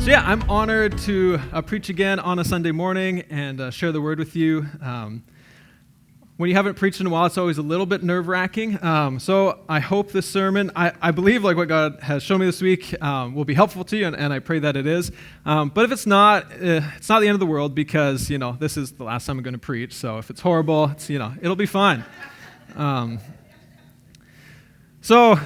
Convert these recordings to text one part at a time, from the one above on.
So yeah, I'm honored to preach again on a Sunday morning and share the word with you. When you haven't preached in a while, it's always a little bit nerve-wracking. So I hope this sermon, I believe like what God has shown me this week will be helpful to you, and I pray that it is. But if it's not the end of the world, because, this is the last time I'm going to preach. So if it's horrible, it'll be fine. So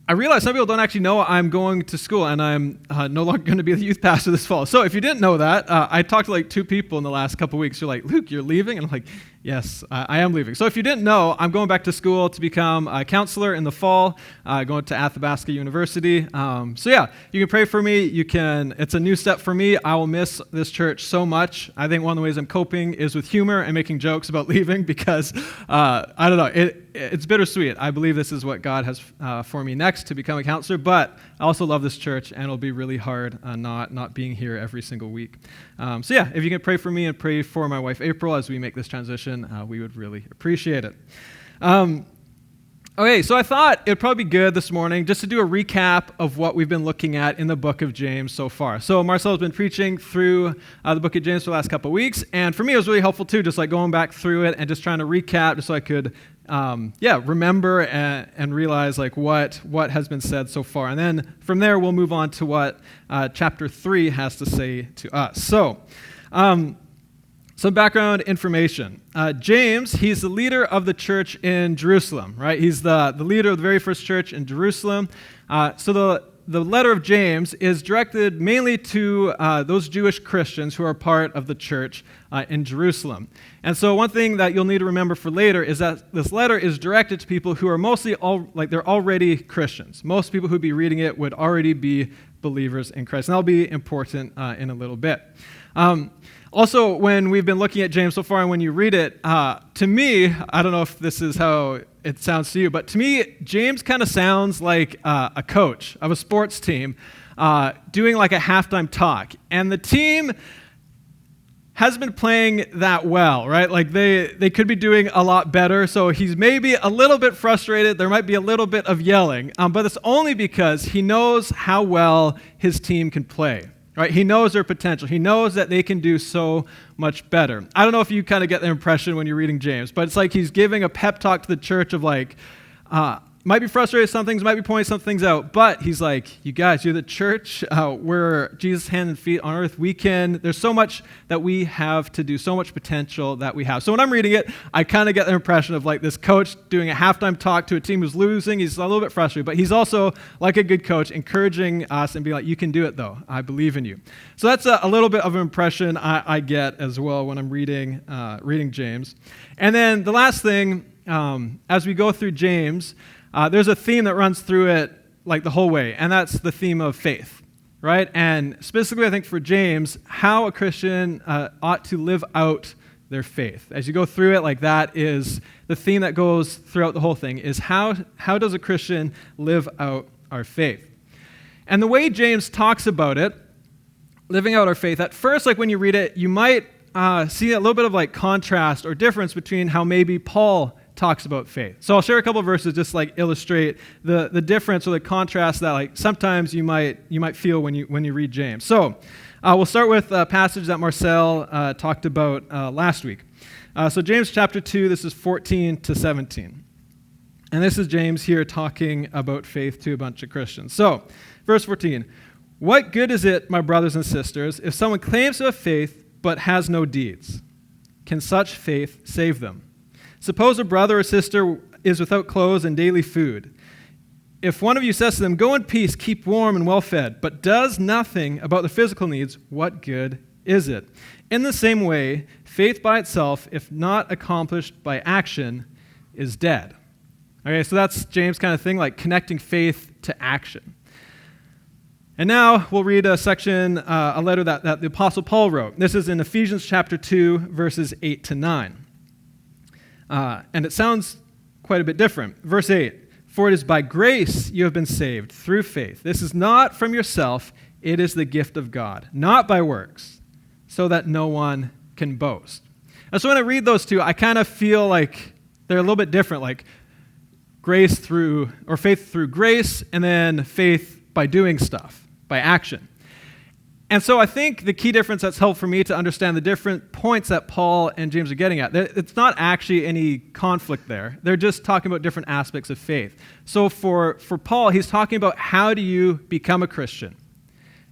I realize some people don't actually know I'm going to school, and I'm no longer going to be the youth pastor this fall. So if you didn't know that, I talked to like 2 people in the last couple weeks. You're like, Luke, you're leaving? And I'm like, yes, I am leaving. So if you didn't know, I'm going back to school to become a counselor in the fall, going to Athabasca University. So yeah, you can pray for me. It's a new step for me. I will miss this church so much. I think one of the ways I'm coping is with humor and making jokes about leaving because, I don't know, it's bittersweet. I believe this is what God has for me next, to become a counselor, but I also love this church, and it'll be really hard not being here every single week. So yeah, if you can pray for me and pray for my wife April as we make this transition, we would really appreciate it. Okay, so I thought it'd probably be good this morning just to do a recap of what we've been looking at in the book of James so far. So Marcel has been preaching through the book of James for the last couple of weeks, and for me it was really helpful too, just like going back through it and just trying to recap just so I could remember and realize like what has been said so far. And then from there, we'll move on to what chapter 3 has to say to us. So, some background information. James, he's the leader of the church in Jerusalem, right? He's the leader of the very first church in Jerusalem. So the letter of James is directed mainly to those Jewish Christians who are part of the church in Jerusalem. And so one thing that you'll need to remember for later is that this letter is directed to people who are mostly they're already Christians. Most people who'd be reading it would already be believers in Christ. And that'll be important in a little bit. Also, when we've been looking at James so far and when you read it, to me, I don't know if this is how it sounds to you, but to me, James kind of sounds like a coach of a sports team doing like a halftime talk. And the team has been playing that well, right? Like they could be doing a lot better. So he's maybe a little bit frustrated. There might be a little bit of yelling, but it's only because he knows how well his team can play. Right? He knows their potential. He knows that they can do so much better. I don't know if you kind of get the impression when you're reading James, but it's like he's giving a pep talk to the church of like, might be frustrated with some things, might be pointing some things out, but he's like, you guys, you're the church. We're Jesus' hands and feet on earth. There's so much that we have to do, so much potential that we have. So when I'm reading it, I kind of get the impression of like this coach doing a halftime talk to a team who's losing. He's a little bit frustrated, but he's also, like a good coach, encouraging us and being like, you can do it though. I believe in you. So that's a little bit of an impression I get as well when I'm reading James. And then the last thing, as we go through James, there's a theme that runs through it like the whole way, and that's the theme of faith, right? And specifically, I think for James, how a Christian ought to live out their faith. As you go through it, like that is the theme that goes throughout the whole thing, is how does a Christian live out our faith? And the way James talks about it, living out our faith, at first, like when you read it, you might see a little bit of like contrast or difference between how maybe Paul talks about faith. So I'll share a couple of verses just like illustrate the difference or the contrast that like sometimes you might feel when you read James. So we'll start with a passage that Marcel talked about last week. So James chapter 2, this is 14 to 17. And this is James here talking about faith to a bunch of Christians. So verse 14, what good is it, my brothers and sisters, if someone claims to have faith but has no deeds? Can such faith save them? Suppose a brother or sister is without clothes and daily food. If one of you says to them, go in peace, keep warm and well fed, but does nothing about the physical needs, what good is it? In the same way, faith by itself, if not accomplished by action, is dead. Okay, so that's James' kind of thing, like connecting faith to action. And now we'll read a section, a letter that the Apostle Paul wrote. This is in Ephesians chapter 2, verses 8 to 9. And it sounds quite a bit different. Verse 8, for it is by grace you have been saved through faith. This is not from yourself, it is the gift of God, not by works, so that no one can boast. And so when I read those two, I kind of feel like they're a little bit different, like faith through grace, and then faith by doing stuff, by action. And so I think the key difference that's helped for me to understand the different points that Paul and James are getting at, it's not actually any conflict there. They're just talking about different aspects of faith. So for Paul, he's talking about how do you become a Christian?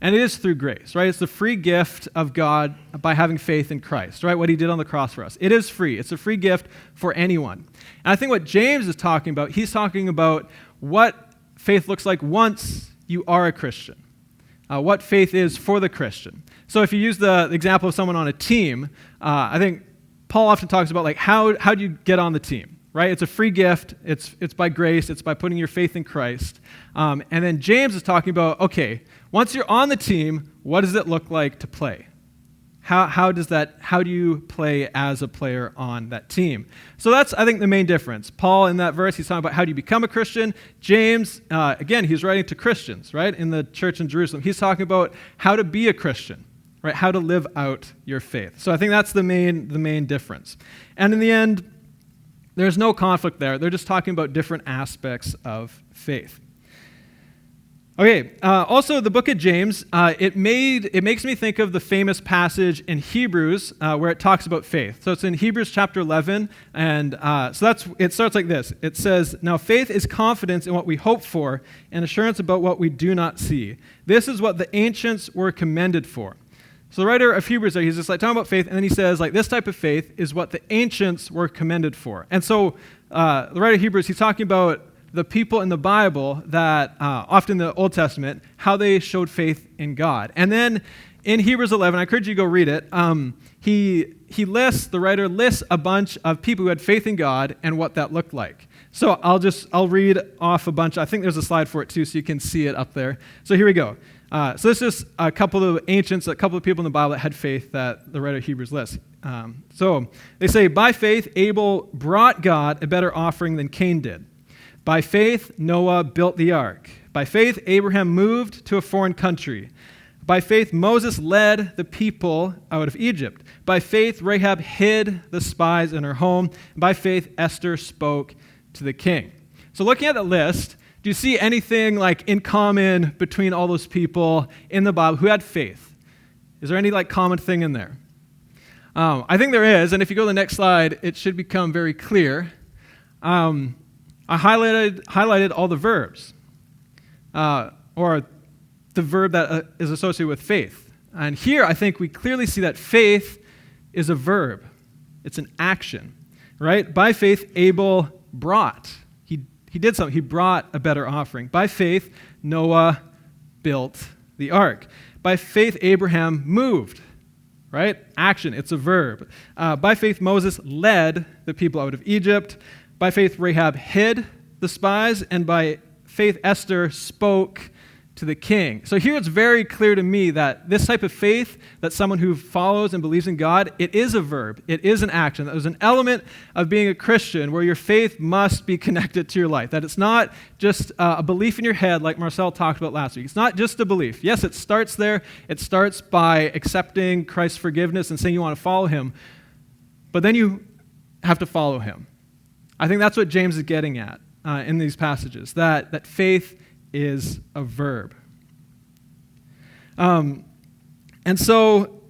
And it is through grace, right? It's the free gift of God by having faith in Christ, right? What he did on the cross for us. It is free. It's a free gift for anyone. And I think what James is talking about, he's talking about what faith looks like once you are a Christian. What faith is for the Christian. So if you use the example of someone on a team, I think Paul often talks about like how do you get on the team, right? It's a free gift. It's by grace. It's by putting your faith in Christ. And then James is talking about, okay, once you're on the team, what does it look like to play? How do you play as a player on that team? So that's, I think, the main difference. Paul, in that verse, he's talking about how do you become a Christian. James, again, he's writing to Christians, right, in the church in Jerusalem. He's talking about how to be a Christian, right, how to live out your faith. So I think that's the main difference. And in the end, there's no conflict there. They're just talking about different aspects of faith. Okay, also the book of James, it makes me think of the famous passage in Hebrews where it talks about faith. So it's in Hebrews chapter 11, and it starts like this. It says, "Now faith is confidence in what we hope for and assurance about what we do not see. This is what the ancients were commended for." So the writer of Hebrews, he's just like talking about faith, and then he says, like, this type of faith is what the ancients were commended for. And so the writer of Hebrews, he's talking about the people in the Bible that, often in the Old Testament, how they showed faith in God. And then in Hebrews 11, I encourage you to go read it, the writer lists a bunch of people who had faith in God and what that looked like. So I'll read off a bunch. I think there's a slide for it too, so you can see it up there. So here we go. So this is a couple of ancients, a couple of people in the Bible that had faith that the writer of Hebrews lists. So they say, "By faith, Abel brought God a better offering than Cain did. By faith, Noah built the ark. By faith, Abraham moved to a foreign country. By faith, Moses led the people out of Egypt. By faith, Rahab hid the spies in her home. By faith, Esther spoke to the king." So looking at the list, do you see anything like in common between all those people in the Bible who had faith? Is there any like common thing in there? I think there is, and if you go to the next slide, it should become very clear. I highlighted all the verbs, or the verb that is associated with faith. And here I think we clearly see that faith is a verb. It's an action, right? By faith, Abel brought. He did something. He brought a better offering. By faith, Noah built the ark. By faith, Abraham moved, right? Action, it's a verb. By faith, Moses led the people out of Egypt. By faith, Rahab hid the spies, and by faith, Esther spoke to the king. So here it's very clear to me that this type of faith, that someone who follows and believes in God, it is a verb. It is an action. There's an element of being a Christian where your faith must be connected to your life, that it's not just a belief in your head like Marcel talked about last week. It's not just a belief. Yes, it starts there. It starts by accepting Christ's forgiveness and saying you want to follow him, but then you have to follow him. I think that's what James is getting at in these passages, that faith is a verb. And so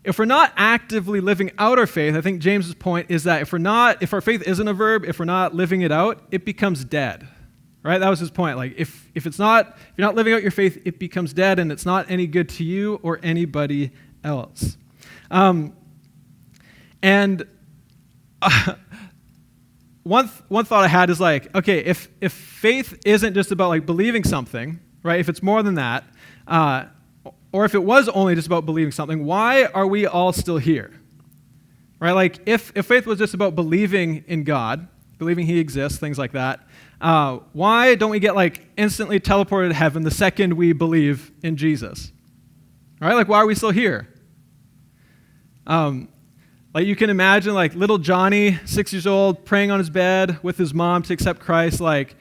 if we're not actively living out our faith, I think James's point is that if our faith isn't a verb, if we're not living it out, it becomes dead. Right? That was his point. Like if you're not living out your faith, it becomes dead and it's not any good to you or anybody else. One thought I had is like, okay, if faith isn't just about like believing something, right? If it's more than that, or if it was only just about believing something, why are we all still here? Right? Like if faith was just about believing in God, believing he exists, things like that, why don't we get like instantly teleported to heaven the second we believe in Jesus? Right? Like why are we still here? Like you can imagine like little Johnny, 6 years old, praying on his bed with his mom to accept Christ, like,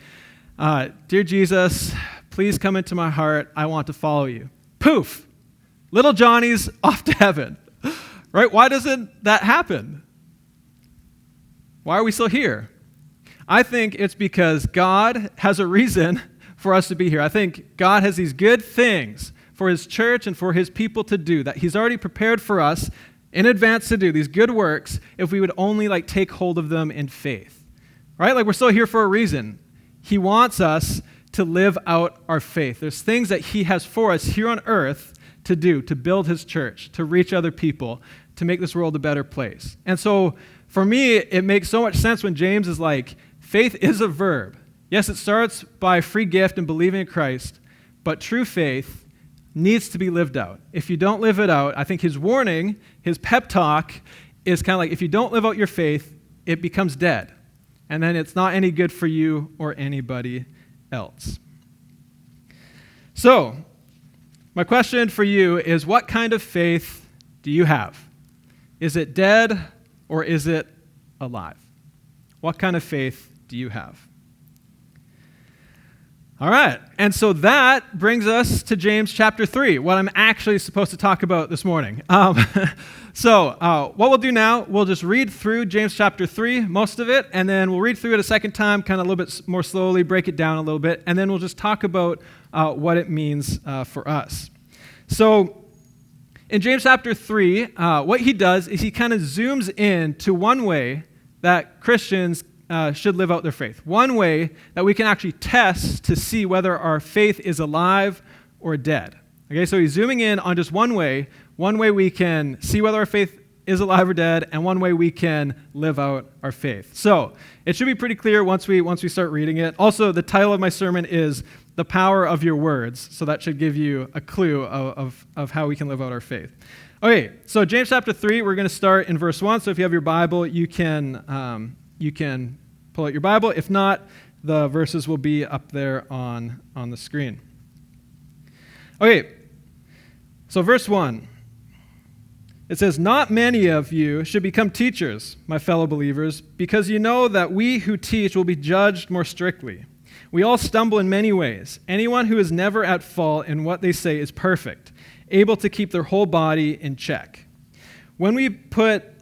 "Dear Jesus, please come into my heart. I want to follow you." Poof! Little Johnny's off to heaven. Right? Why doesn't that happen? Why are we still here? I think it's because God has a reason for us to be here. I think God has these good things for his church and for his people to do, that he's already prepared for us in advance to do, these good works, if we would only take hold of them in faith. Right? We're still here for a reason. He wants us to live out our faith. There's things that he has for us here on earth to do, to build his church, to reach other people, to make this world a better place. And so for me, it makes so much sense when James is like, faith is a verb. Yes, it starts by free gift and believing in Christ, but true faith needs to be lived out. If you don't live it out, I think his warning, his pep talk, is kind of like, if you don't live out your faith, it becomes dead. And then it's not any good for you or anybody else. So, my question for you is, what kind of faith do you have? Is it dead or is it alive? What kind of faith do you have? All right, and so that brings us to James chapter 3, what I'm actually supposed to talk about this morning. What we'll do now, we'll just read through James chapter 3, most of it, and then we'll read through it a second time, kind of a little bit more slowly, break it down a little bit, and then we'll just talk about what it means for us. So, in James chapter 3, what he does is he kind of zooms in to one way that Christians should live out their faith. One way that we can actually test to see whether our faith is alive or dead. Okay, so he's zooming in on just one way we can see whether our faith is alive or dead, and one way we can live out our faith. So it should be pretty clear once we start reading it. Also, the title of my sermon is The Power of Your Words, so that should give you a clue of how we can live out our faith. Okay, so James chapter 3, we're going to start in verse 1. So if you have your Bible, you can pull out your Bible. If not, the verses will be up there on the screen. Okay, so verse 1. It says, "Not many of you should become teachers, my fellow believers, because you know that we who teach will be judged more strictly. We all stumble in many ways. Anyone who is never at fault in what they say is perfect, able to keep their whole body in check. When we put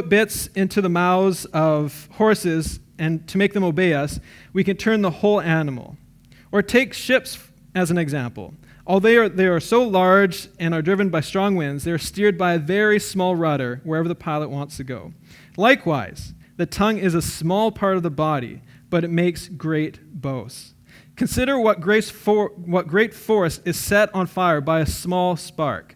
bits into the mouths of horses and to make them obey us, we can turn the whole animal. Or take ships as an example. Although they are so large and are driven by strong winds, they are steered by a very small rudder wherever the pilot wants to go. Likewise, the tongue is a small part of the body, but it makes great boasts. Consider what great forest is set on fire by a small spark.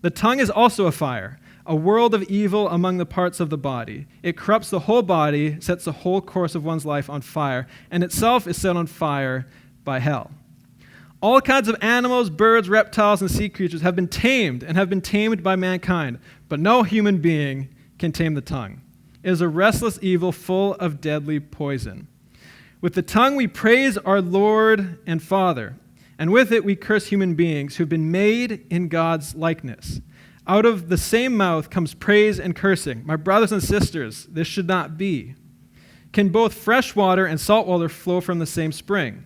The tongue is also a fire, a world of evil among the parts of the body. It corrupts the whole body, sets the whole course of one's life on fire, and itself is set on fire by hell. All kinds of animals, birds, reptiles, and sea creatures have been tamed and have been tamed by mankind, but no human being can tame the tongue. It is a restless evil full of deadly poison. With the tongue we praise our Lord and Father, and with it we curse human beings who have been made in God's likeness. Out of the same mouth comes praise and cursing. My brothers and sisters, this should not be. Can both fresh water and salt water flow from the same spring?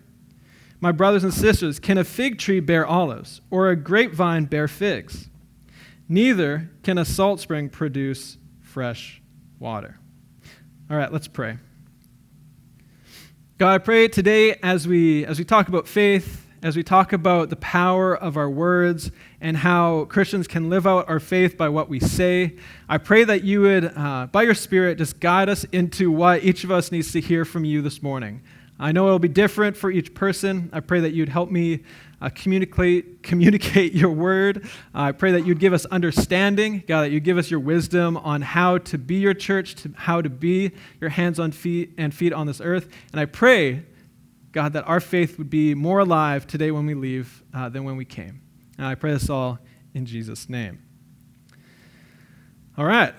My brothers and sisters, can a fig tree bear olives, or a grapevine bear figs? Neither can a salt spring produce fresh water." All right, let's pray. God, I pray today as we talk about faith, as we talk about the power of our words and how Christians can live out our faith by what we say, I pray that you would, by your Spirit, just guide us into what each of us needs to hear from you this morning. I know it'll be different for each person. I pray that you'd help me communicate your word. I pray that you'd give us understanding, God, that you'd give us your wisdom on how to be your church, how to be your hands on feet and feet on this earth. And I pray, God, that our faith would be more alive today when we leave than when we came. And I pray this all in Jesus' name. All right.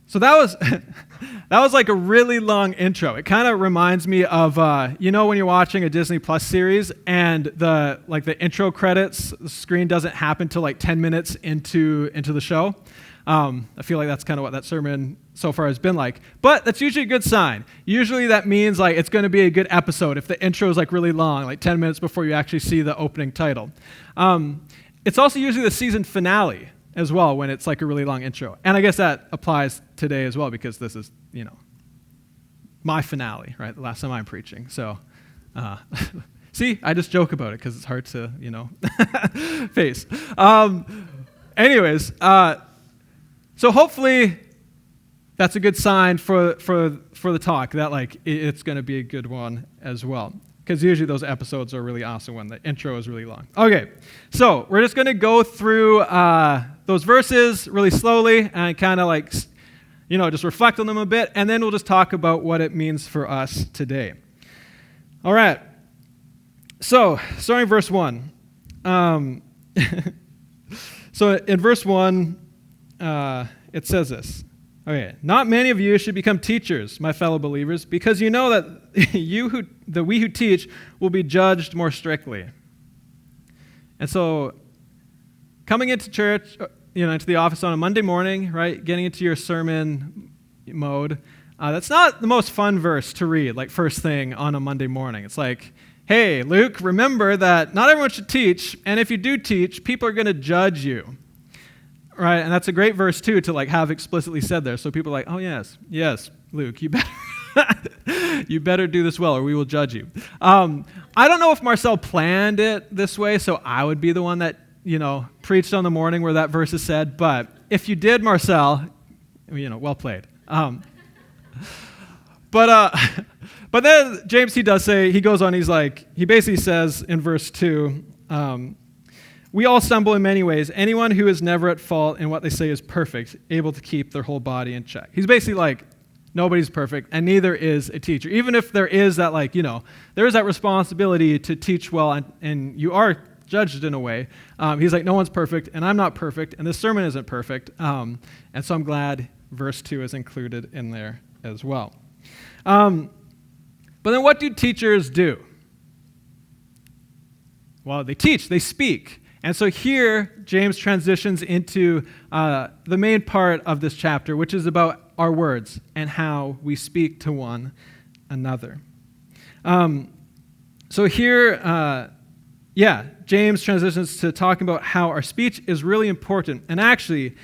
So that was like a really long intro. It kind of reminds me of when you're watching a Disney Plus series and the intro credits, the screen doesn't happen till 10 minutes into the show. I feel like that's kind of what that sermon so far has been like. But that's usually a good sign. Usually that means it's going to be a good episode if the intro is really long, 10 minutes before you actually see the opening title. It's also usually the season finale as well when it's a really long intro. And I guess that applies today as well because this is, my finale, right? The last time I'm preaching. So See, I just joke about it because it's hard to, face. Anyways, so hopefully that's a good sign for the talk, that like it's going to be a good one as well. Because usually those episodes are really awesome when the intro is really long. Okay, so we're just going to go through those verses really slowly and kind of like, just reflect on them a bit, and then we'll just talk about what it means for us today. All right. So, starting verse 1. So in verse 1, it says this. Okay, not many of you should become teachers, my fellow believers, because you know that we who teach will be judged more strictly. And so, coming into church, into the office on a Monday morning, right, getting into your sermon mode, that's not the most fun verse to read, like first thing on a Monday morning. It's like, hey, Luke, remember that not everyone should teach, and if you do teach, people are going to judge you. Right, and that's a great verse, too, to like have explicitly said there. So people are like, oh, yes, Luke, you better do this well or we will judge you. I don't know if Marcel planned it this way, so I would be the one that, preached on the morning where that verse is said. But if you did, Marcel, well played. But then James, he goes on, he basically says in verse 2, we all stumble in many ways. Anyone who is never at fault in what they say is perfect, able to keep their whole body in check. He's basically like, nobody's perfect, and neither is a teacher. Even if there is that, there is that responsibility to teach well, and you are judged in a way. He's like, no one's perfect, and I'm not perfect, and this sermon isn't perfect. And so I'm glad verse 2 is included in there as well. But then what do teachers do? Well, they teach, they speak. And so here, James transitions into the main part of this chapter, which is about our words and how we speak to one another. So here, James transitions to talking about how our speech is really important. And actually,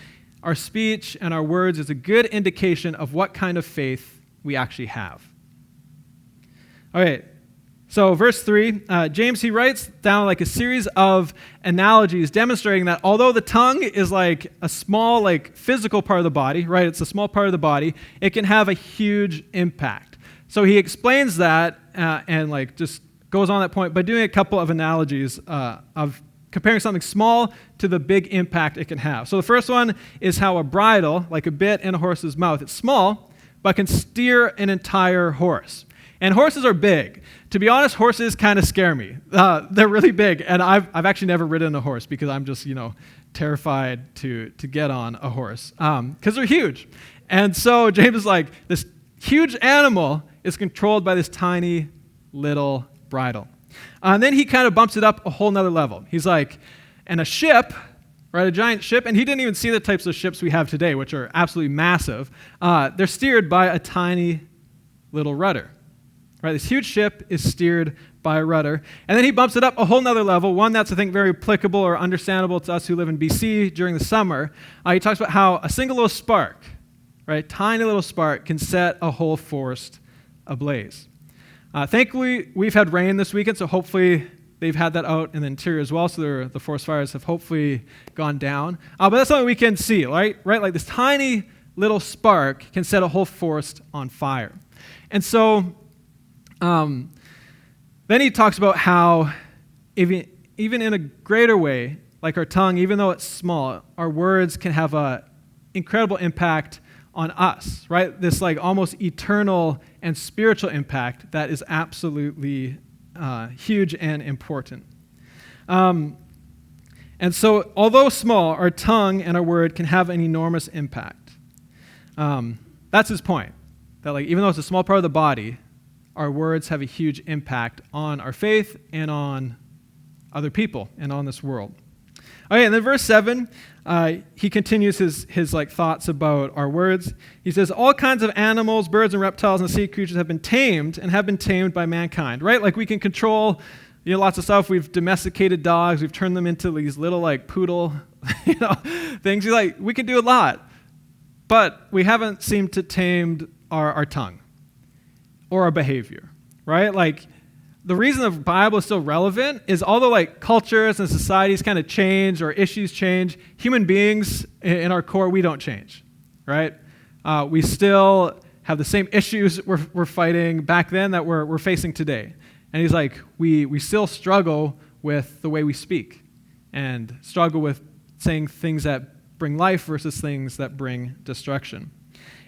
our speech and our words is a good indication of what kind of faith we actually have. All right. So verse 3, James, he writes down like a series of analogies demonstrating that although the tongue is like a small like physical part of the body, right? It's a small part of the body. It can have a huge impact. So he explains that and like just goes on that point by doing a couple of analogies of comparing something small to the big impact it can have. So the first one is how a bridle, like a bit in a horse's mouth, it's small, but can steer an entire horse. And horses are big. To be honest, horses kind of scare me. They're really big, and I've actually never ridden a horse because I'm just, terrified to get on a horse because they're huge. And so James is like, this huge animal is controlled by this tiny little bridle. And then he kind of bumps it up a whole nother level. He's like, and a ship, right, a giant ship, and he didn't even see the types of ships we have today, which are absolutely massive. They're steered by a tiny little rudder. Right, this huge ship is steered by a rudder. And then he bumps it up a whole nother level, one that's, I think, very applicable or understandable to us who live in BC during the summer. He talks about how a single little spark, right, tiny little spark, can set a whole forest ablaze. Thankfully, we've had rain this weekend, so hopefully they've had that out in the interior as well, so the forest fires have hopefully gone down. But that's something we can see, right? Like this tiny little spark can set a whole forest on fire. And so then he talks about how even in a greater way, like our tongue, even though it's small, our words can have an incredible impact on us, right? This like almost eternal and spiritual impact that is absolutely huge and important. And so although small, our tongue and our word can have an enormous impact. That's his point, that like even though it's a small part of the body, our words have a huge impact on our faith and on other people and on this world. Okay, and then verse 7, he continues his like thoughts about our words. He says, all kinds of animals, birds and reptiles and sea creatures have been tamed by mankind, right? Like we can control lots of stuff. We've domesticated dogs. We've turned them into these little like poodle things. Like we can do a lot, but we haven't seemed to tame our tongue or our behavior, right? Like the reason the Bible is still relevant is although like cultures and societies kind of change or issues change, human beings in our core, we don't change, right? We still have the same issues we're fighting back then that we're facing today. And he's like, we still struggle with the way we speak and struggle with saying things that bring life versus things that bring destruction.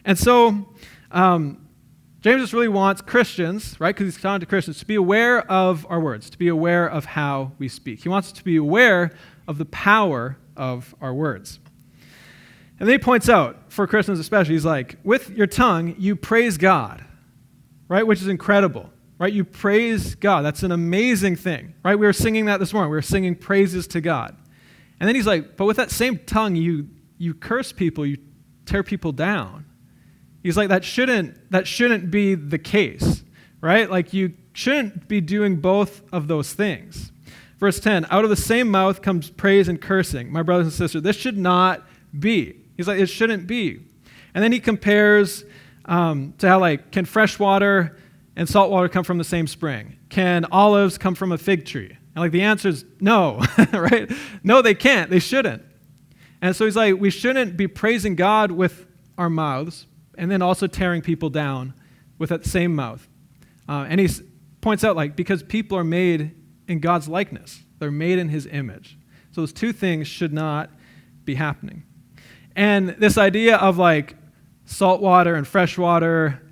And so James just really wants Christians, right, because he's talking to Christians, to be aware of our words, to be aware of how we speak. He wants us to be aware of the power of our words. And then he points out, for Christians especially, he's like, with your tongue, you praise God, right, which is incredible, right? You praise God. That's an amazing thing, right? We were singing that this morning. We were singing praises to God. And then he's like, but with that same tongue, you curse people, you tear people down. He's like, that shouldn't be the case, right? Like, you shouldn't be doing both of those things. Verse 10, out of the same mouth comes praise and cursing. My brothers and sisters, this should not be. He's like, it shouldn't be. And then he compares to how, like, can fresh water and salt water come from the same spring? Can olives come from a fig tree? And, like, the answer is no, right? No, they can't. They shouldn't. And so he's like, we shouldn't be praising God with our mouths, and then also tearing people down with that same mouth. And he points out, like, because people are made in God's likeness. They're made in his image. So those two things should not be happening. And this idea of, like, salt water and fresh water,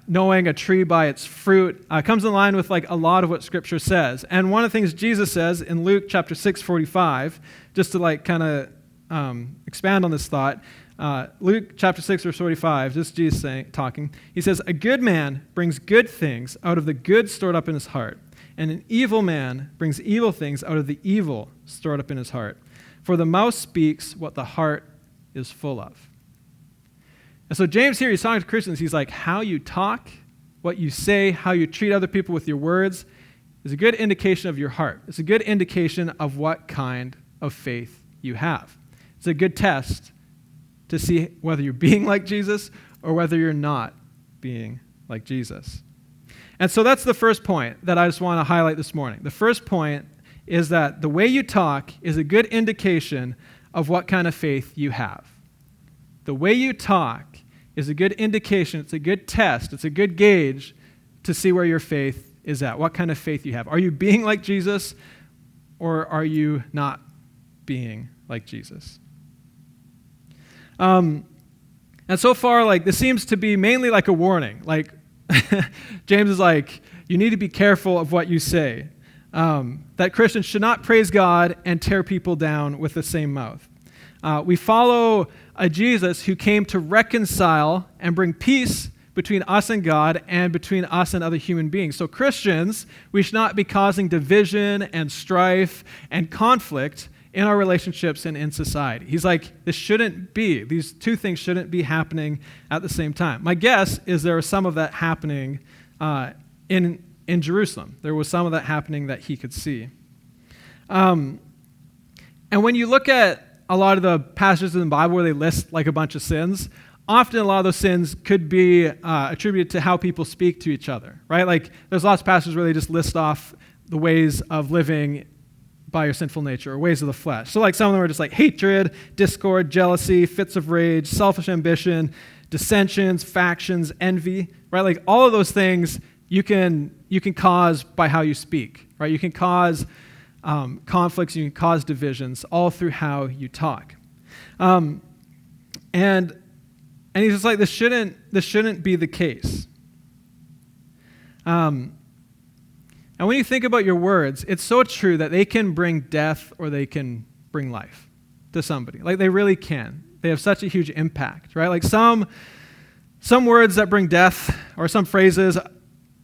knowing a tree by its fruit, comes in line with, like, a lot of what Scripture says. And one of the things Jesus says in Luke chapter 6:45, just to, like, kind of expand on this thought, Luke chapter 6, verse 45, this is Jesus talking. He says, a good man brings good things out of the good stored up in his heart, and an evil man brings evil things out of the evil stored up in his heart. For the mouth speaks what the heart is full of. And so James here, he's talking to Christians. He's like, how you talk, what you say, how you treat other people with your words is a good indication of your heart. It's a good indication of what kind of faith you have. It's a good test to see whether you're being like Jesus or whether you're not being like Jesus. And so that's the first point that I just want to highlight this morning. The first point is that the way you talk is a good indication of what kind of faith you have. The way you talk is a good indication, it's a good test, it's a good gauge to see where your faith is at, what kind of faith you have. Are you being like Jesus, or are you not being like Jesus? And so far, like, this seems to be mainly like a warning. Like, James is like, you need to be careful of what you say. That Christians should not praise God and tear people down with the same mouth. We follow a Jesus who came to reconcile and bring peace between us and God and between us and other human beings. So Christians, we should not be causing division and strife and conflict in our relationships and in society. He's like, this shouldn't be. These two things shouldn't be happening at the same time. My guess is there was some of that happening in Jerusalem. There was some of that happening that he could see. And when you look at a lot of the passages in the Bible where they list like a bunch of sins, often a lot of those sins could be attributed to how people speak to each other, right? Like, there's lots of passages where they just list off the ways of living by your sinful nature, or ways of the flesh. So, like, some of them are just like hatred, discord, jealousy, fits of rage, selfish ambition, dissensions, factions, envy, right? Like, all of those things you can cause by how you speak, right? You can cause conflicts, you can cause divisions, all through how you talk. And he's just like, this shouldn't be the case. And when you think about your words, it's so true that they can bring death or they can bring life to somebody. Like, they really can. They have such a huge impact, right? Like, some words that bring death, or some phrases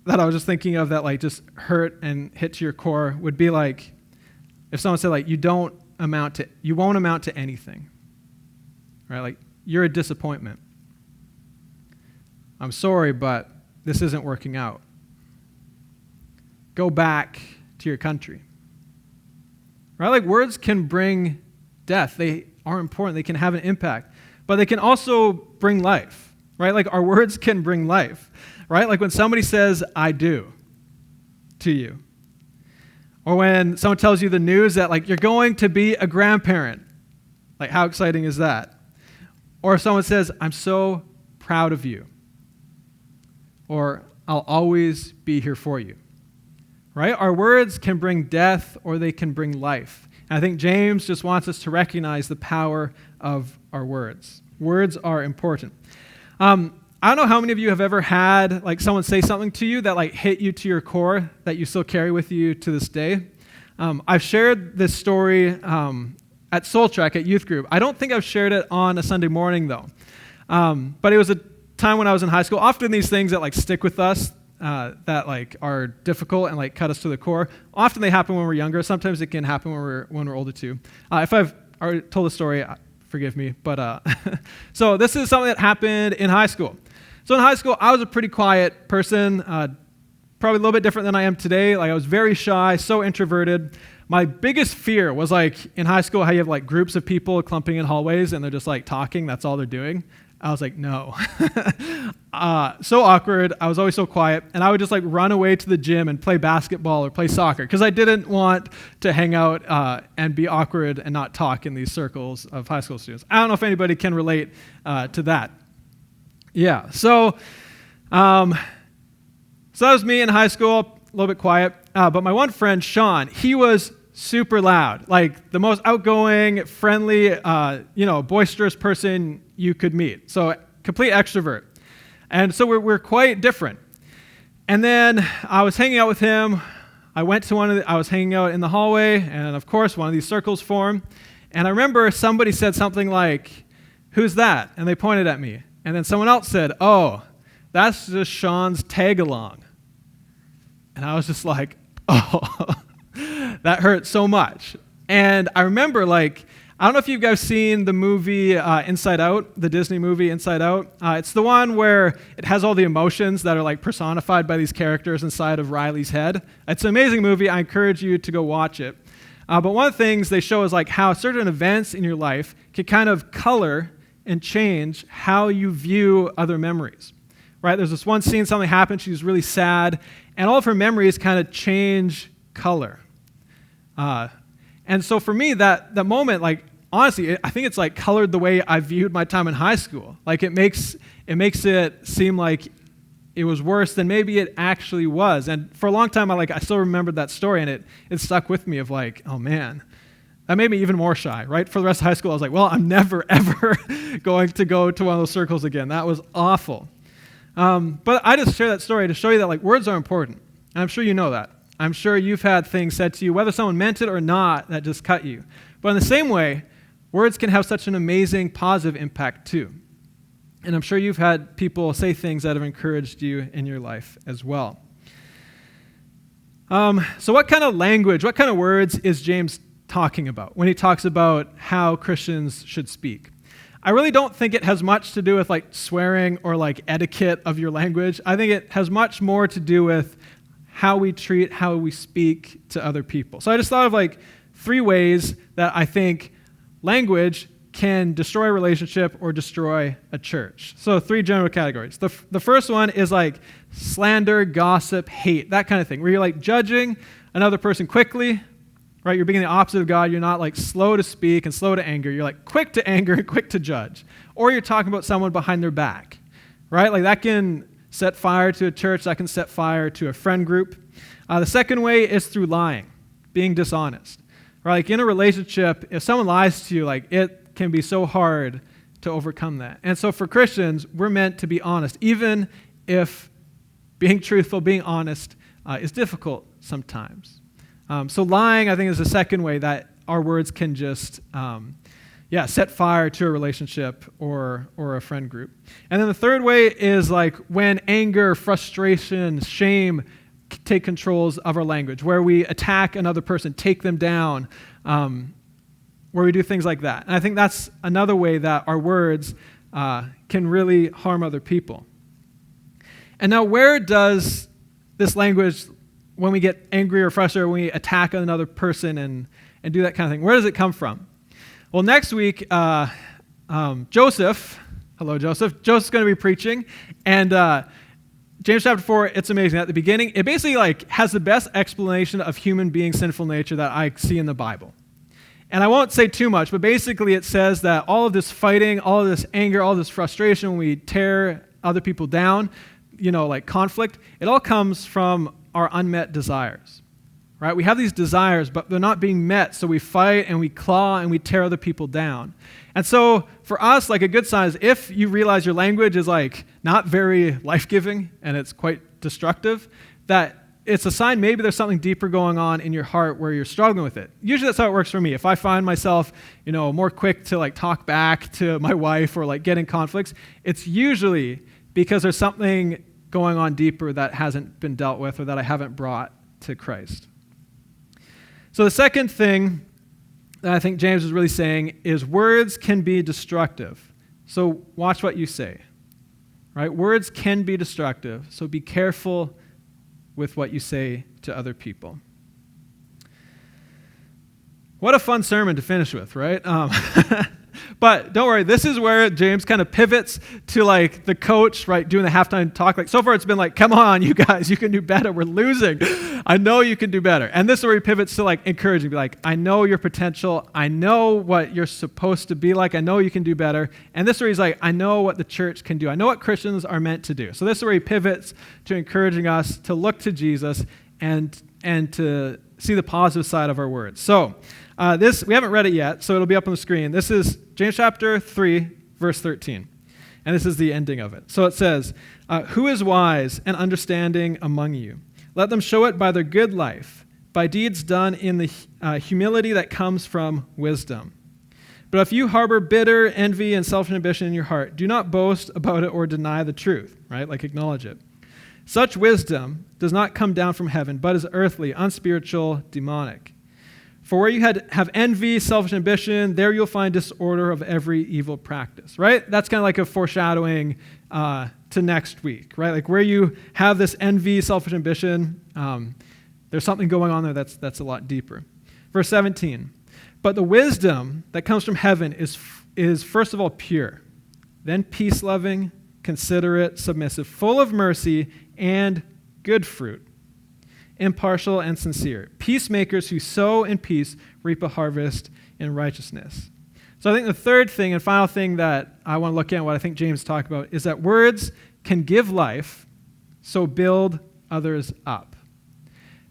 that I was just thinking of that, like, just hurt and hit to your core would be like, if someone said, like, you won't amount to anything, right? Like, you're a disappointment. I'm sorry, but this isn't working out. Go back to your country. Right? Like, words can bring death. They are important. They can have an impact. But they can also bring life. Right? Like, our words can bring life. Right? Like, when somebody says, I do, to you, Or when someone tells you the news that like you're going to be a grandparent. Like how exciting is that? Or if someone says, I'm so proud of you. Or I'll always be here for you. Right? Our words can bring death or they can bring life. And I think James just wants us to recognize the power of our words. Words are important. I don't know how many of you have ever had like someone say something to you that like hit you to your core that you still carry with you to this day. I've shared this story at Soul Trek at youth group. I don't think I've shared it on a Sunday morning though. But it was a time when I was in high school. Often these things that like stick with us that like are difficult and like cut us to the core. Often they happen when we're younger. Sometimes it can happen when we're older too. If I've already told the story, forgive me. But so this is something that happened in high school. So in high school, I was a pretty quiet person, probably a little bit different than I am today. Like I was very shy, so introverted. My biggest fear was like in high school how you have like groups of people clumping in hallways and they're just like talking. That's all they're doing. I was like, no. So awkward. I was always so quiet. And I would just like run away to the gym and play basketball or play soccer because I didn't want to hang out and be awkward and not talk in these circles of high school students. I don't know if anybody can relate to that. Yeah. So that was me in high school, a little bit quiet. But my one friend, Sean, he was super loud, like the most outgoing, friendly, boisterous person you could meet. So complete extrovert. And so we're quite different. And then I was hanging out with him. I was hanging out in the hallway, and of course, one of these circles formed. And I remember somebody said something like, "Who's that?" And they pointed at me. And then someone else said, "Oh, that's just Sean's tag-along." And I was just like, oh, that hurt so much. And I remember, like, I don't know if you guys seen the movie Inside Out, the Disney movie Inside Out. It's the one where it has all the emotions that are, like, personified by these characters inside of Riley's head. It's an amazing movie. I encourage you to go watch it. But one of the things they show is, like, how certain events in your life can kind of color and change how you view other memories. Right? There's this one scene, something happened, she's really sad, and all of her memories kind of change color. And so for me, that moment, like, honestly, I think it's like colored the way I viewed my time in high school. Like it makes it seem like it was worse than maybe it actually was. And for a long time, I still remembered that story, and it stuck with me of like, oh man, that made me even more shy, right? For the rest of high school, I was like, well, I'm never, ever going to go to one of those circles again. That was awful. But I just share that story to show you that like words are important. And I'm sure you know that. I'm sure you've had things said to you, whether someone meant it or not, that just cut you. But in the same way, words can have such an amazing positive impact too. And I'm sure you've had people say things that have encouraged you in your life as well. So what kind of language, what kind of words is James talking about when he talks about how Christians should speak? I really don't think it has much to do with like swearing or like etiquette of your language. I think it has much more to do with how we treat, how we speak to other people. So I just thought of like 3 ways that I think language can destroy a relationship or destroy a church. So 3 general categories. The first one is like slander, gossip, hate, that kind of thing, where you're like judging another person quickly, right? You're being the opposite of God. You're not like slow to speak and slow to anger. You're like quick to anger and quick to judge. Or you're talking about someone behind their back, right? Like that can set fire to a church. That can set fire to a friend group. The second way is through lying, being dishonest. Right? Like in a relationship, if someone lies to you, like it can be so hard to overcome that. And so for Christians, we're meant to be honest, even if being truthful, being honest is difficult sometimes. So lying, I think, is the second way that our words can just set fire to a relationship or a friend group. And then the third way is like when anger, frustration, shame take controls of our language, where we attack another person, take them down, where we do things like that. And I think that's another way that our words can really harm other people. And now where does this language, when we get angry or frustrated, when we attack another person and do that kind of thing, where does it come from? Well, next week, Joseph's going to be preaching, and James chapter 4, it's amazing. At the beginning, it basically like has the best explanation of human being sinful nature that I see in the Bible. And I won't say too much, but basically it says that all of this fighting, all of this anger, all of this frustration when we tear other people down, like conflict, it all comes from our unmet desires, right? We have these desires, but they're not being met, so we fight and we claw and we tear other people down. And so for us, like a good sign is if you realize your language is like not very life-giving and it's quite destructive, that it's a sign maybe there's something deeper going on in your heart where you're struggling with it. Usually that's how it works for me. If I find myself, more quick to like talk back to my wife or like get in conflicts, it's usually because there's something going on deeper that hasn't been dealt with or that I haven't brought to Christ. So the second thing that I think James is really saying is words can be destructive. So watch what you say, right? Words can be destructive, so be careful with what you say to other people. What a fun sermon to finish with, right? But don't worry, this is where James kind of pivots to like the coach, right, doing the halftime talk. Like so far it's been like, come on, you guys, you can do better. We're losing. I know you can do better. And this is where he pivots to like encouraging, be like, I know your potential. I know what you're supposed to be like. I know you can do better. And this is where he's like, I know what the church can do. I know what Christians are meant to do. So this is where he pivots to encouraging us to look to Jesus and to see the positive side of our words. So this, we haven't read it yet, so it'll be up on the screen. This is James chapter 3, verse 13. And this is the ending of it. So it says, who is wise and understanding among you? Let them show it by their good life, by deeds done in the humility that comes from wisdom. But if you harbor bitter envy and selfish ambition in your heart, do not boast about it or deny the truth, right? Like acknowledge it. Such wisdom does not come down from heaven, but is earthly, unspiritual, demonic. For where you have envy, selfish ambition, there you'll find disorder of every evil practice, right? That's kind of like a foreshadowing to next week, right? Like where you have this envy, selfish ambition, there's something going on there that's a lot deeper. Verse 17, but the wisdom that comes from heaven is first of all pure, then peace-loving, considerate, submissive, full of mercy and good fruit, impartial and sincere, peacemakers who sow in peace reap a harvest in righteousness. So I think the third thing and final thing that I want to look at, what I think James talked about, is that words can give life, so build others up.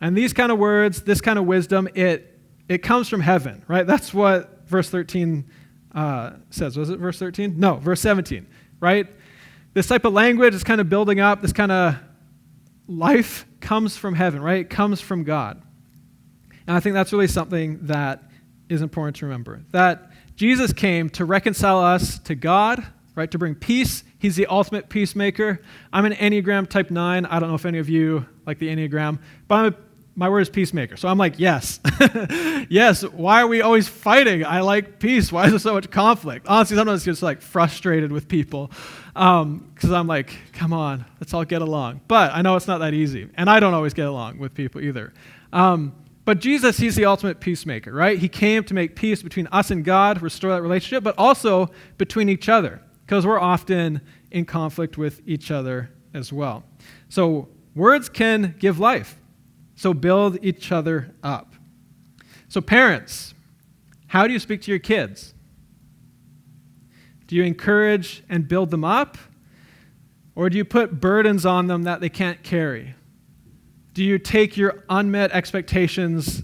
And these kind of words, this kind of wisdom, it comes from heaven, right? That's what verse 13 says. Was it verse 13? No, verse 17, right? This type of language is kind of building up, this kind of life comes from heaven, right? It comes from God. And I think that's really something that is important to remember. That Jesus came to reconcile us to God, right? To bring peace. He's the ultimate peacemaker. I'm an Enneagram type 9. I don't know if any of you like the Enneagram, but my word is peacemaker. So I'm like, yes. Yes, why are we always fighting? I like peace. Why is there so much conflict? Honestly, sometimes it's just like frustrated with people because I'm like, come on, let's all get along. But I know it's not that easy. And I don't always get along with people either. But Jesus, he's the ultimate peacemaker, right? He came to make peace between us and God, restore that relationship, but also between each other because we're often in conflict with each other as well. So words can give life. So build each other up. So parents, how do you speak to your kids? Do you encourage and build them up? Or do you put burdens on them that they can't carry? Do you take your unmet expectations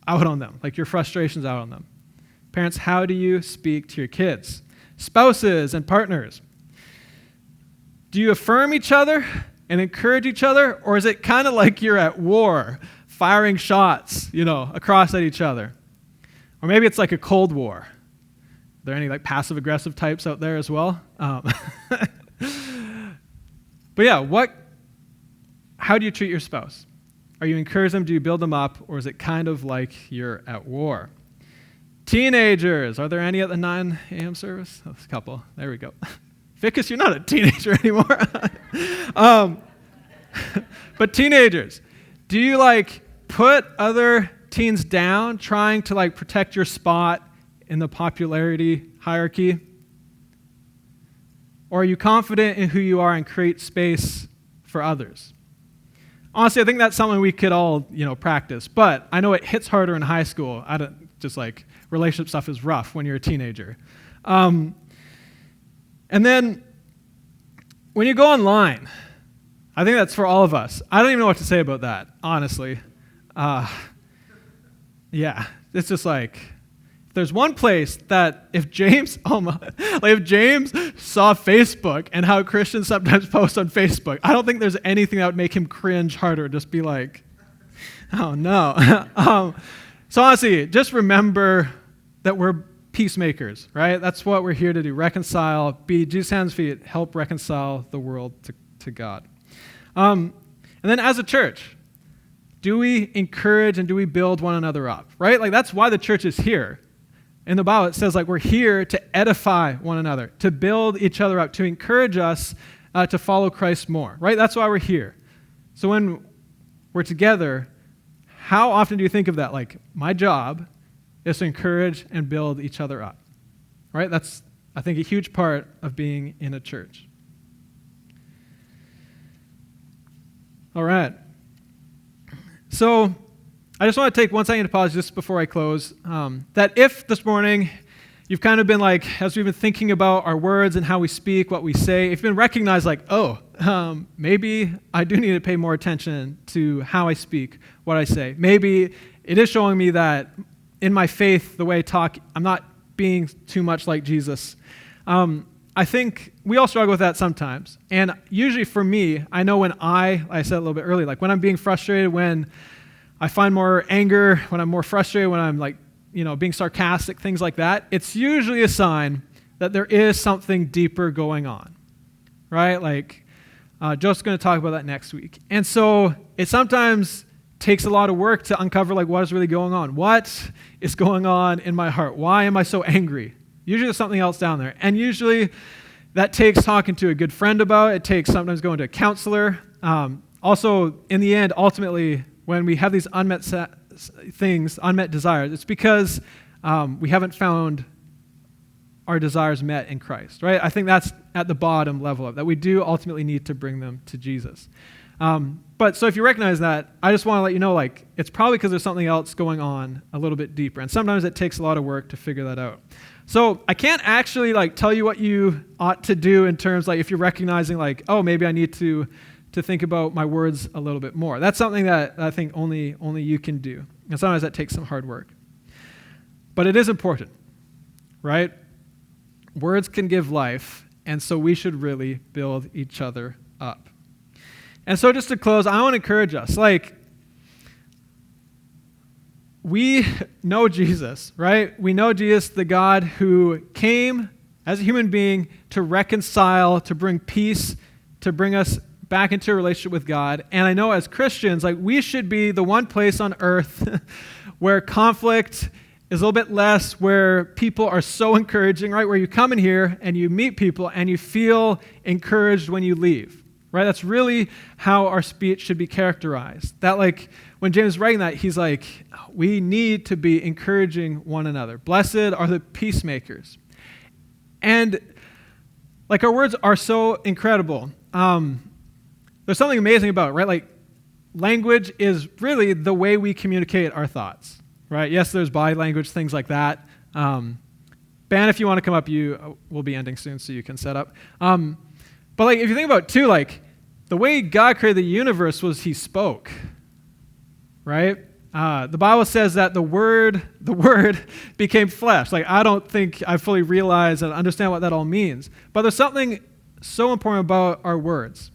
out on them, like your frustrations out on them? Parents, how do you speak to your kids? Spouses and partners, do you affirm each other and encourage each other, or is it kind of like you're at war, firing shots, across at each other? Or maybe it's like a Cold War. Are there any like passive-aggressive types out there as well? But yeah, how do you treat your spouse? Are you encouraging them? Do you build them up? Or is it kind of like you're at war? Teenagers, are there any at the 9 a.m. service? Oh, a couple. There we go. Vicus, you're not a teenager anymore. But teenagers, do you put other teens down trying to protect your spot in the popularity hierarchy? Or are you confident in who you are and create space for others. Honestly, I think that's something we could all, practice, but I know it hits harder in high school. Relationship stuff is rough when you're a teenager. And then when you go online, I think that's for all of us. I don't even know what to say about that, honestly. It's just like, there's one place that if James saw Facebook and how Christians sometimes post on Facebook, I don't think there's anything that would make him cringe harder. Just be like, oh no. So honestly, just remember that we're peacemakers, right? That's what we're here to do. Reconcile, be Jesus' hands and feet, help reconcile the world to God. And then as a church, do we encourage and do we build one another up, right? Like that's why the church is here. In the Bible, it says like we're here to edify one another, to build each other up, to encourage us to follow Christ more, right? That's why we're here. So when we're together, how often do you think of that? Like, my job is to encourage and build each other up, right? That's, I think, a huge part of being in a church. All right. So I just want to take 1 second to pause just before I close. That if this morning you've kind of been like, as we've been thinking about our words and how we speak, what we say, if you've been recognized like, maybe I do need to pay more attention to how I speak, what I say. Maybe it is showing me that in my faith, the way I talk, I'm not being too much like Jesus. I think we all struggle with that sometimes. And usually for me, I know when I said a little bit earlier, like when I'm being frustrated, when I find more anger, when I'm more frustrated, when I'm being sarcastic, things like that, it's usually a sign that there is something deeper going on, right? Like, Joseph's going to talk about that next week. And so it sometimes takes a lot of work to uncover what is really going on. What is going on in my heart? Why am I so angry? Usually there's something else down there. And usually that takes talking to a good friend about. It takes sometimes going to a counselor. Also, in the end, ultimately, when we have these unmet desires, it's because we haven't found our desires met in Christ, right? I think that's at the bottom level of that. We do ultimately need to bring them to Jesus. But so if you recognize that, I just want to let you know, it's probably because there's something else going on a little bit deeper. And sometimes it takes a lot of work to figure that out. So I can't actually tell you what you ought to do in terms if you're recognizing maybe I need to think about my words a little bit more. That's something that I think only you can do. And sometimes that takes some hard work. But it is important, right? Words can give life, and so we should really build each other up. And so just to close, I want to encourage us. We know Jesus, right? We know Jesus, the God who came as a human being to reconcile, to bring peace, to bring us back into a relationship with God. And I know as Christians, we should be the one place on earth where conflict is a little bit less, where people are so encouraging, right? Where you come in here and you meet people and you feel encouraged when you leave, right? That's really how our speech should be characterized. That when James is writing that, he's we need to be encouraging one another. Blessed are the peacemakers. And our words are so incredible. There's something amazing about it, right? Language is really the way we communicate our thoughts, right? Yes, there's body language, things like that. Ben, if you want to come up, we'll be ending soon, so you can set up. But if you think about it too, the way God created the universe was He spoke, right? The Bible says that the Word became flesh. I don't think I fully realize and understand what that all means. But there's something so important about our words.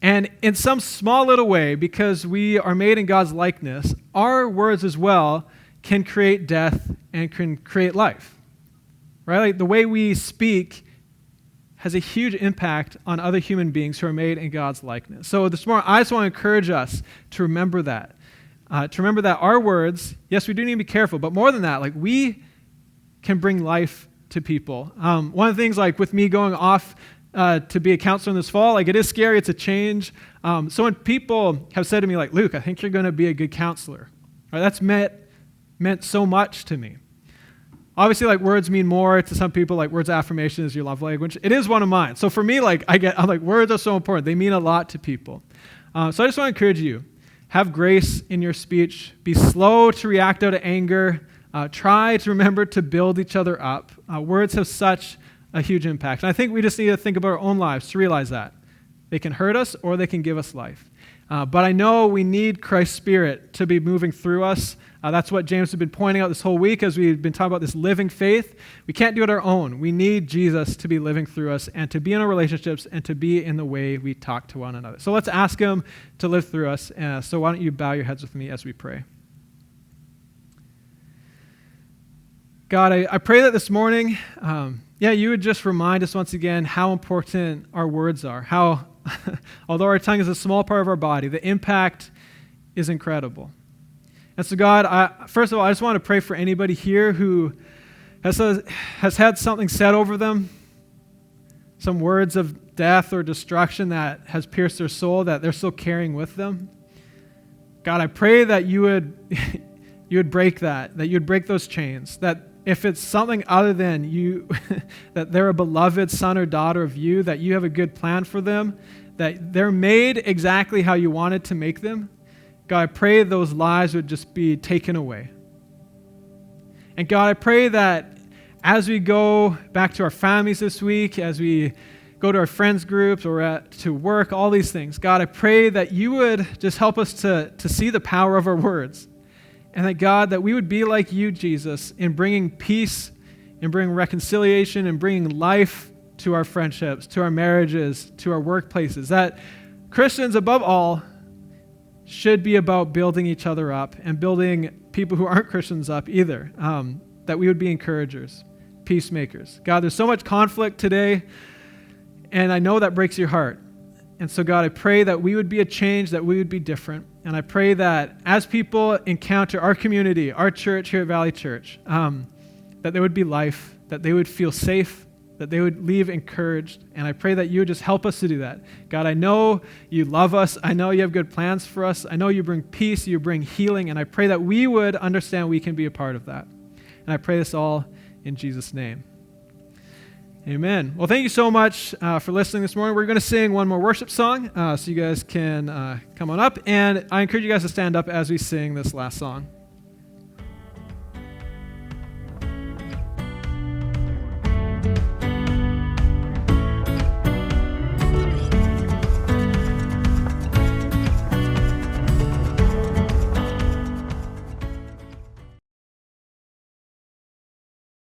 And in some small little way, because we are made in God's likeness, our words as well can create death and can create life, right? The way we speak has a huge impact on other human beings who are made in God's likeness. So this morning, I just want to encourage us to remember that. Our words, yes, we do need to be careful, but more than that, we can bring life to people. One of the things, with me going off to be a counselor in this fall, it is scary, it's a change. So when people have said to me, Luke, I think you're going to be a good counselor, right? That's meant so much to me. obviously, like, words mean more to some people. Like, words of affirmation is your love language. It is one of mine. So for me, like, I'm like, words are so important. They mean a lot to people. So I just want to encourage you, have grace in your speech. Be slow to react out of anger. Try to remember to build each other up. Words have such a huge impact. And I think we just need to think about our own lives to realize that. They can hurt us or they can give us life. But I know we need Christ's Spirit to be moving through us. That's what James has been pointing out this whole week as we've been talking about this living faith. We can't do it our own. We need Jesus to be living through us and to be in our relationships and to be in the way we talk to one another. So let's ask him to live through us. So why don't you bow your heads with me as we pray. God, I pray that this morning, you would just remind us once again how important our words are, how, although our tongue is a small part of our body, the impact is incredible. And so God, first of all, I just want to pray for anybody here who has had something said over them, some words of death or destruction that has pierced their soul that they're still carrying with them. God, I pray that you would break that you would break those chains, that if it's something other than you, that they're a beloved son or daughter of you, that you have a good plan for them, that they're made exactly how you wanted to make them, God, I pray those lies would just be taken away. And God, I pray that as we go back to our families this week, as we go to our friends groups or to work, all these things, God, I pray that you would just help us to see the power of our words. And that, God, that we would be like you, Jesus, in bringing peace, in bringing reconciliation, and bringing life to our friendships, to our marriages, to our workplaces. That Christians, above all, should be about building each other up and building people who aren't Christians up either. That we would be encouragers, peacemakers. God, there's so much conflict today, and I know that breaks your heart. And so, God, I pray that we would be a change, that we would be different. And I pray that as people encounter our community, our church here at Valley Church, that there would be life, that they would feel safe, that they would leave encouraged. And I pray that you would just help us to do that. God, I know you love us. I know you have good plans for us. I know you bring peace, you bring healing. And I pray that we would understand we can be a part of that. And I pray this all in Jesus' name. Amen. Well, thank you so much for listening this morning. We're going to sing one more worship song, so you guys can come on up. And I encourage you guys to stand up as we sing this last song.